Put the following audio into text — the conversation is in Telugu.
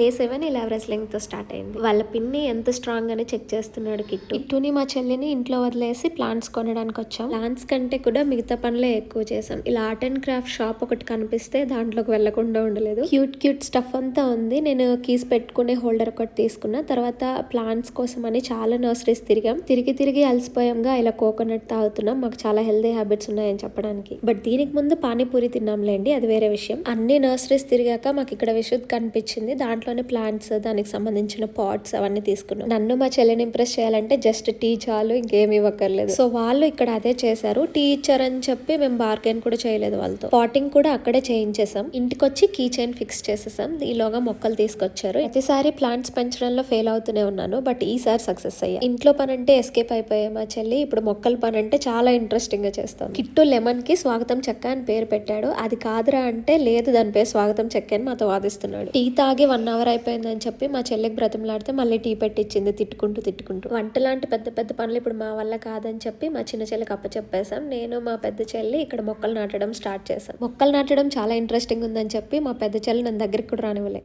డే 7 ఇలా రెస్లింగ్తో స్టార్ట్ అయింది. వాళ్ళ పిన్ని ఎంత స్ట్రాంగ్ అని చెక్ చేస్తున్నాడు కిట్టుని మా చెల్లిని ఇంట్లో వదిలేసి ప్లాంట్స్ కొనడానికి వచ్చాం. ప్లాంట్స్ కంటే కూడా మిగతా పనులే ఎక్కువ చేసాం. ఇలా ఆర్ట్ అండ్ క్రాఫ్ట్ షాప్ ఒకటి కనిపిస్తే దాంట్లోకి వెళ్లకుండా ఉండలేదు. క్యూట్ స్టఫ్ అంతా ఉంది. నేను కీస్ పెట్టుకునే హోల్డర్ ఒకటి తీసుకున్నా. తర్వాత ప్లాంట్స్ కోసం అని చాలా నర్సరీస్ తిరిగి అలసిపోయాంగా ఇలా కోకోనట్ తాగుతున్నాం. మాకు చాలా హెల్దీ హ్యాబిట్స్ ఉన్నాయని చెప్పడానికి. బట్ దీనికి ముందు పానీపూరి తిన్నాంలేండి, అది వేరే విషయం. అన్ని నర్సరీస్ తిరిగాక మాకు ఇక్కడ విషుద్ కనిపించింది. దాంట్లోనే ప్లాంట్స్, దానికి సంబంధించిన పాట్స్ అవన్నీ తీసుకున్నాం. నన్ను మా చెల్లిని ఇంప్రెస్ చేయాలంటే జస్ట్ టీ చాలు, ఇంకేమి ఇవ్వక్కర్లేదు. సో వాళ్ళు ఇక్కడ అదే చేశారు. టీ ఇచ్చారని చెప్పి మేము బార్గెన్ కూడా చేయలేదు వాళ్ళతో. పాటింగ్ కూడా అక్కడే చేయించేసాం. ఇంటికి వచ్చి కీ చైన్ ఫిక్స్ చేసేసాం. ఈలోగా మొక్కలు తీసుకొచ్చారు. ప్రతిసారి ప్లాంట్స్ పెంచడంలో ఫెయిల్ అవుతూనే ఉన్నాను, బట్ ఈసారి సక్సెస్ అయ్యా. ఇంట్లో పని అంటే ఎస్కేప్ అయిపోయా మా చెల్లి. ఇప్పుడు మొక్కల పని అంటే చాలా ఇంట్రెస్టింగ్ గా చేస్తాం. కిట్టు లెమన్ కి స్వాగతం చెక్క అని పేరు పెట్టాడు. అది కాదురా అంటే లేదు, దాని పేరు స్వాగతం చెక్క అని మాతో వాదిస్తున్నాడు. టీ తాగి 1 hour అయిపోయిందని చెప్పి మా చెల్లికి బ్రతిమలాడితే మళ్ళీ టీ పెట్టించింది తిట్టుకుంటూ. వంట లాంటి పెద్ద పనులు ఇప్పుడు మా వల్ల కాదని చెప్పి మా చిన్న చెల్లికి అప్పచెప్పేసాం. నేను మా పెద్ద చెల్లి ఇక్కడ మొక్కలు నాటడం స్టార్ట్ చేసాం. మొక్కలు నాటడం చాలా ఇంట్రెస్టింగ్ ఉందని చెప్పి మా పెద్ద చెల్లి నన్ను దగ్గరికి కూడా రానివ్వలే.